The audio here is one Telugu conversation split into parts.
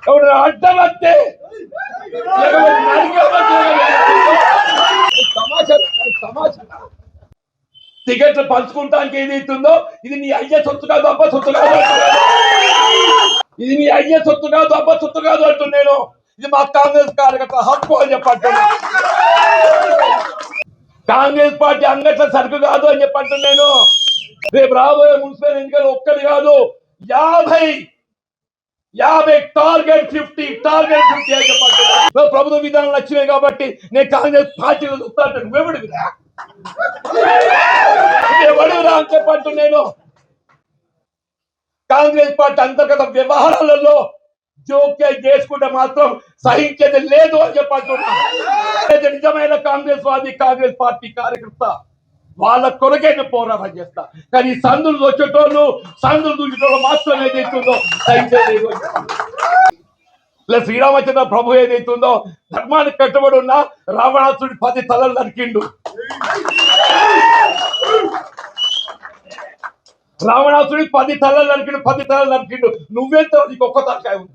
అడ్డం వస్తే టికెట్లు పంచుకుంటానికి ఏదైతుందో ఇది నీ అయ్యే సొత్తు కాదు, అబ్బ సొత్తు కాదు. ఇది నీ అయ్యే సొత్తు కాదు, అబ్బ సొత్తు కాదు అంటున్నాను. ఇది మా కాంగ్రెస్ కార్యకర్త హక్కు అని చెప్పంటున్నా. కాంగ్రెస్ పార్టీ అంగట్ల సరుకు కాదు అని చెప్పంటున్నాను. రేపు రాబోయే మున్సిపల్ ఎన్నికలు ఒక్కటి కాదు, 50 టార్గెట్ 50 అని చెప్పంటున్నా. ప్రభుత్వ విధానాలు వచ్చినాయి కాబట్టి నేను కాంగ్రెస్ పార్టీలో చూస్తాను. నువ్వెవడివిరా అని చెప్పంటున్నాను. కాంగ్రెస్ పార్టీ అంతర్గత వ్యవహారాలలో జోక్యం చేసుకుంటే మాత్రం సహించేది లేదు అని చెప్పంటున్నా. నిజమైన కాంగ్రెస్ వాది, కాంగ్రెస్ పార్టీ కార్యకర్త వాళ్ళ కొరకే పోరాటం చేస్తా. కానీ సందులు వచ్చేటోళ్ళు, సందులు దూచేటోళ్ళు మాత్రం ఏదైతుందో సహించలేదు. శ్రీరామచంద్ర ప్రభు ఏదైతుందో ధర్మానికి కట్టుబడి ఉన్న రావణాసుడి 10 తలలు నరికిండు. రావణాసుడి 10 తలలు నరికిండు. నువ్వెంత నీకు ఒక్క తలకాయ ఉంది.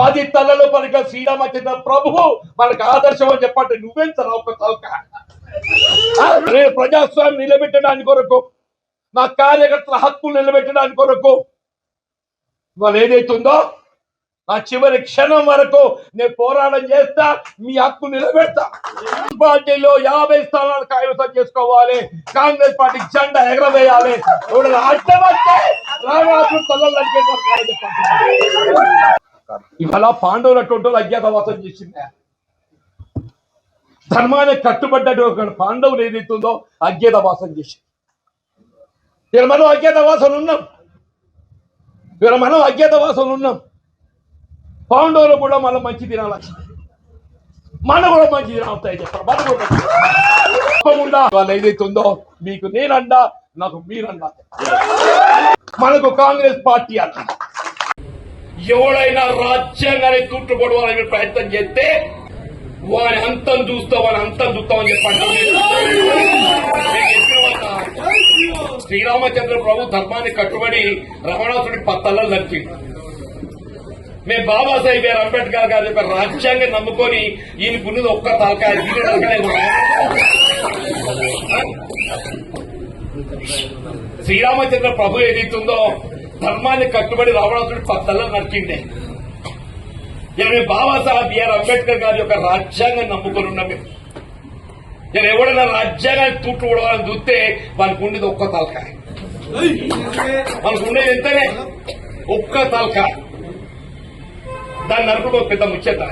పది తలలో పలిక శ్రీరామచంద్ర ప్రభువు మనకు ఆదర్శం అని చెప్పండి. నువ్వెంత ఒక్క తలకాయ. నేను ప్రజాస్వామ్యం నిలబెట్టడానికి కొరకు, నా కార్యకర్తల హక్కులు నిలబెట్టడానికి కొరకు వాళ్ళు ఏదైతుందో నా చివరి క్షణం వరకు నేను పోరాటం చేస్తా. మీ హక్కు నిలబెడతా. పార్టీలో 50 స్థానాలు కైవసం చేసుకోవాలి. కాంగ్రెస్ పార్టీ జెండా ఎగరవేయాలి. అడ్డమంటే ఇవాళ పాండవులు అటువంటి అజ్ఞాతవాసం చేసింది. ధర్మానికి కట్టుబడ్డటువంటి పాండవులు ఏదైతుందో అజ్ఞాతవాసం చేసింది. ఇక్కడ మనం అజ్ఞాతవాసం ఉన్నాం. పాండవులు కూడా మళ్ళీ మంచి దినాలు వచ్చినాయి. మన కూడా మంచి దినాలు వస్తాయి చెప్పారు. మన కూడా తప్పకుండా వాళ్ళు ఏదైతుందో మీకు నేనండా, నాకు మీరన్నా. మనకు కాంగ్రెస్ పార్టీ అన్న ఎవడైనా రాజ్యాంగాన్ని తూట్టుపడవాలని ప్రయత్నం చేస్తే వాని అంతం చూస్తామని చెప్పండి. శ్రీరామచంద్ర ప్రభు ధర్మాన్ని కట్టుబడి రావణాసుడి 10 తలలు నరికిండు. మేము బాబాసాహెబ్ గారు అంబేద్కర్ గారు చెప్పారు, రాజ్యాంగం నమ్ముకొని ఈయనకున్నది ఒక్క తలకాయ. శ్రీరామచంద్ర ప్రభు ఏదైతుందో ధర్మాన్ని కట్టుబడి రావణాసుడి 10 తలలు నరికిండే. మేము బాబాసాహెబ్ బిఆర్ అంబేద్కర్ గారి యొక్క రాజ్యాంగం నమ్ముకొని ఉన్నాం. మేము నేను ఎవడైనా రాజ్యాంగాన్ని తూట్లు పడవాలని చూస్తే వాళ్ళకు ఉండేది ఒక్క తలకాయ. మనకు ఉండేది ఎంతనే ఒక్క తలకాయ. దాన్ని నరుకుడు పెద్ద ముచ్చట.